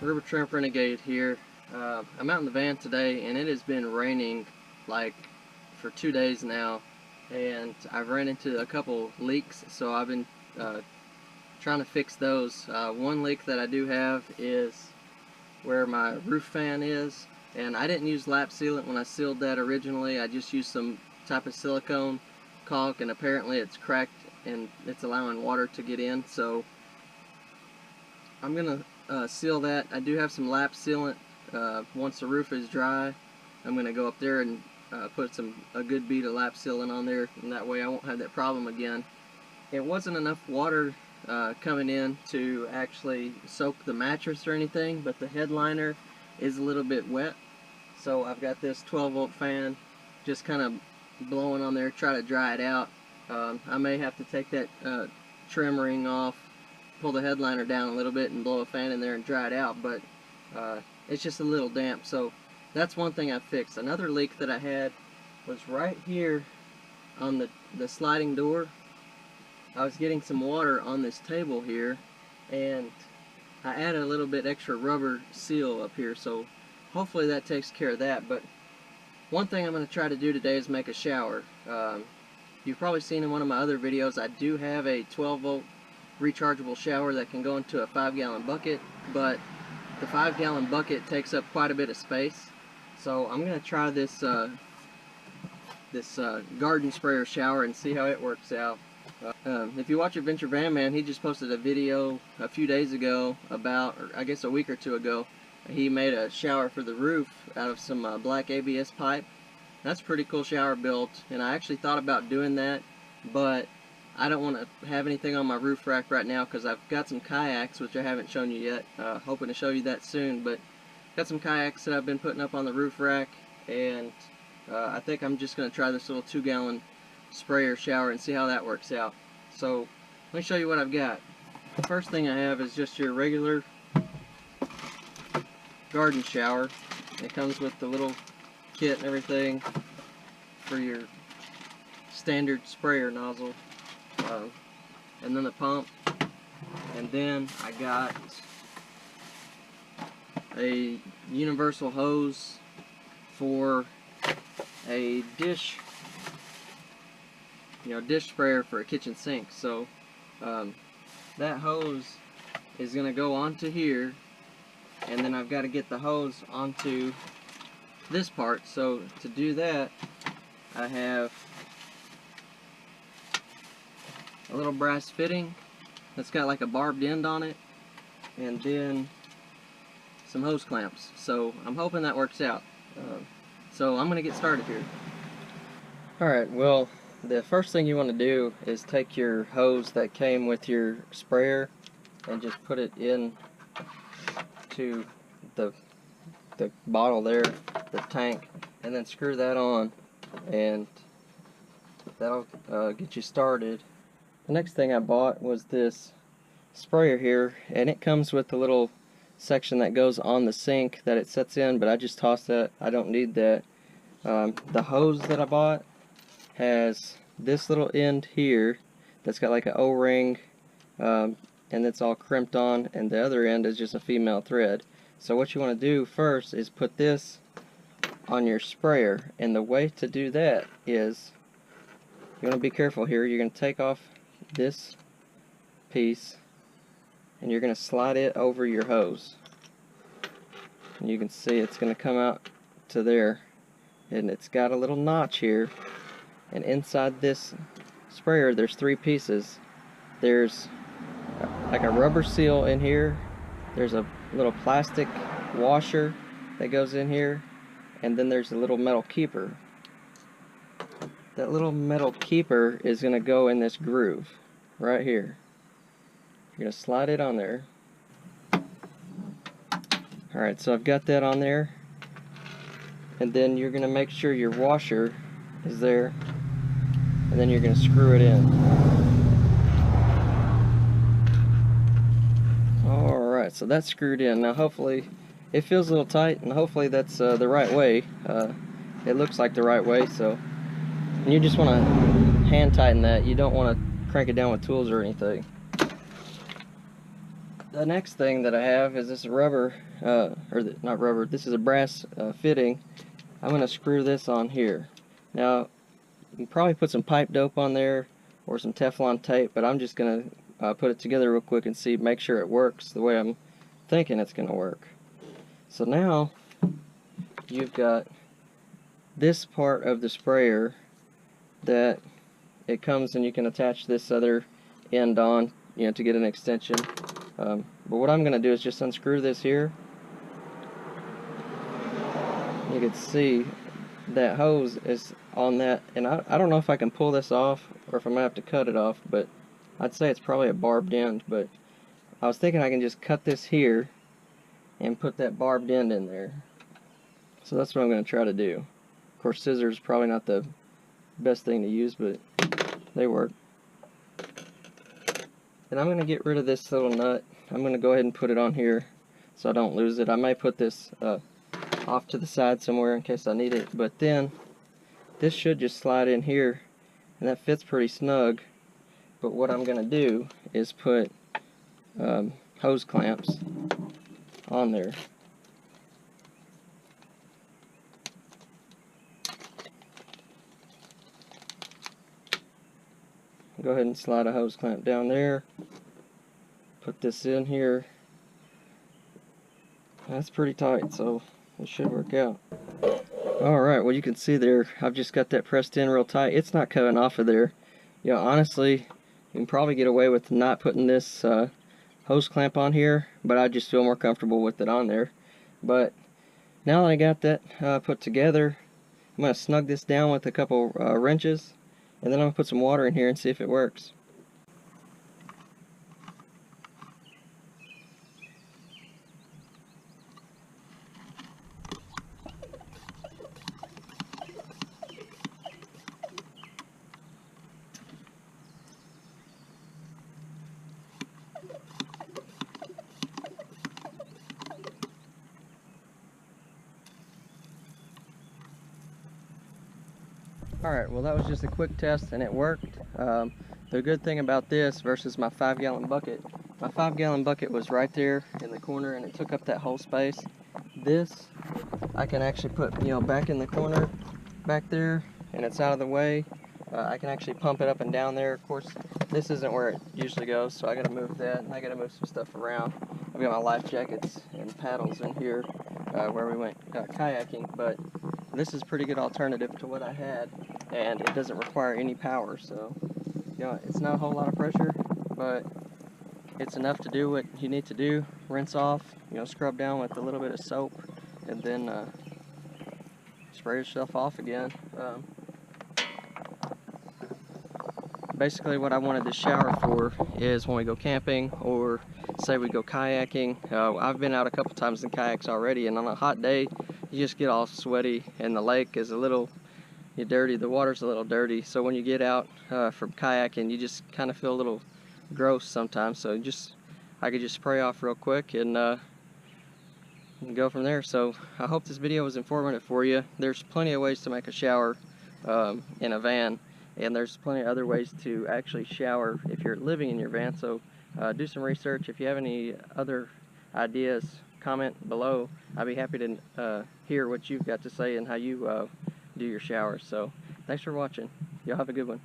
River Tramp Renegade here. I'm out in the van today and it has been raining like for 2 days now, and I've ran into a couple leaks, so I've been trying to fix those. One leak that I do have is where my roof fan is, and I didn't use lap sealant when I sealed that originally. I just used some type of silicone caulk, and apparently it's cracked and it's allowing water to get in, so I'm gonna seal that. I do have some lap sealant. Once the roof is dry, I'm gonna go up there and put a good bead of lap sealant on there, and that way I won't have that problem again. It wasn't enough water coming in to actually soak the mattress or anything, but the headliner is a little bit wet, so I've got this 12-volt fan just kind of blowing on there, try to dry it out. I may have to take that trim ring off, pull the headliner down a little bit and blow a fan in there and dry it out, but it's just a little damp, so that's one thing I fixed. Another leak that I had was right here on the sliding door. I was getting some water on this table here, and I added a little bit extra rubber seal up here, so hopefully that takes care of that. But one thing I'm going to try to do today is make a shower. You've probably seen in one of my other videos I do have a 12-volt rechargeable shower that can go into a 5-gallon bucket, but the 5-gallon bucket takes up quite a bit of space. So I'm going to try this garden sprayer shower and see how it works out. If you watch Adventure Van Man, he just posted a video a few days ago about, or I guess a week or two ago, he made a shower for the roof out of some black ABS pipe. That's a pretty cool shower build, and I actually thought about doing that, but I don't want to have anything on my roof rack right now because I've got some kayaks, which I haven't shown you yet. Hoping to show you that soon, but got some kayaks that I've been putting up on the roof rack, and I think I'm just going to try this little 2-gallon sprayer shower and see how that works out. So let me show you what I've got. The first thing I have is just your regular garden shower. It comes with the little kit and everything for your standard sprayer nozzle, and then the pump, and then I got a universal hose for a dish sprayer for a kitchen sink. So that hose is going to go onto here, and then I've got to get the hose onto this part. So to do that, I have a little brass fitting that's got like a barbed end on it, and then some hose clamps. So I'm hoping that works out. So I'm going to get started here. Alright, well, the first thing you want to do is take your hose that came with your sprayer and just put it in to the bottle there, the tank, and then screw that on, and that'll get you started. The next thing I bought was this sprayer here, and it comes with a little section that goes on the sink that it sets in, but I just tossed that. I don't need that. The hose that I bought has this little end here that's got like an O-ring, and it's all crimped on, and the other end is just a female thread. So what you want to do first is put this on your sprayer, and the way to do that is you want to be careful here. You're going to take off this piece and you're going to slide it over your hose, and you can see it's going to come out to there, and it's got a little notch here, and inside this sprayer there's 3 pieces. There's like a rubber seal in here, there's a little plastic washer that goes in here, and then there's a little metal keeper. That little metal keeper is going to go in this groove right here. You're going to slide it on there. Alright, so I've got that on there, and then you're going to make sure your washer is there, and then you're going to screw it in. Alright, so that's screwed in. Now hopefully it feels a little tight, and hopefully that's the right way. It looks like the right way, so and you just want to hand tighten that. You don't want to crank it down with tools or anything. the next thing that I have is this rubber, not rubber, this is a brass fitting. I'm going to screw this on here. Now, you can probably put some pipe dope on there or some Teflon tape, but I'm just going to put it together real quick and see, make sure it works the way I'm thinking it's going to work. So now, you've got this part of the sprayer that it comes, and you can attach this other end on, you know, to get an extension. But what I'm going to do is just unscrew this here. You can see that hose is on that, and I don't know if I can pull this off or if I'm going to have to cut it off, but I'd say it's probably a barbed end. But I was thinking I can just cut this here and put that barbed end in there. So that's what I'm going to try to do. Of course, scissors is probably not the best thing to use, but they work. And I'm going to get rid of this little nut. I'm going to go ahead and put it on here so I don't lose it. I may put this off to the side somewhere in case I need it, but then this should just slide in here, and that fits pretty snug. But what I'm going to do is put hose clamps on there. Go ahead and slide a hose clamp down there. Put this in here. That's pretty tight, so it should work out. Alright, well, you can see there, I've just got that pressed in real tight. It's not coming off of there. You know, honestly, you can probably get away with not putting this hose clamp on here, but I just feel more comfortable with it on there. But now that I got that put together, I'm going to snug this down with a couple wrenches, and then I'm going to put some water in here and see if it works. Alright, well, that was just a quick test and it worked. The good thing about this versus my 5-gallon bucket, my 5-gallon bucket was right there in the corner and it took up that whole space. This, I can actually put, you know, back in the corner, back there, and it's out of the way. I can actually pump it up and down there. Of course, this isn't where it usually goes, so I gotta move that, and I gotta move some stuff around. I've got my life jackets and paddles in here where we went kayaking, but this is a pretty good alternative to what I had, and it doesn't require any power, so, you know, it's not a whole lot of pressure, but it's enough to do what you need to do. Rinse off, you know, scrub down with a little bit of soap, and then spray yourself off again. Basically what I wanted this shower for is when we go camping or say we go kayaking. I've been out a couple times in kayaks already, and on a hot day you just get all sweaty and the lake is a little dirty, the water's a little dirty, so when you get out from kayaking you just kind of feel a little gross sometimes. So I could just spray off real quick and go from there. So I hope this video was informative for you. There's plenty of ways to make a shower in a van, and there's plenty of other ways to actually shower if you're living in your van. So do some research. If you have any other ideas, comment below. I'd be happy to hear what you've got to say and how you do your showers. So thanks for watching. Y'all have a good one.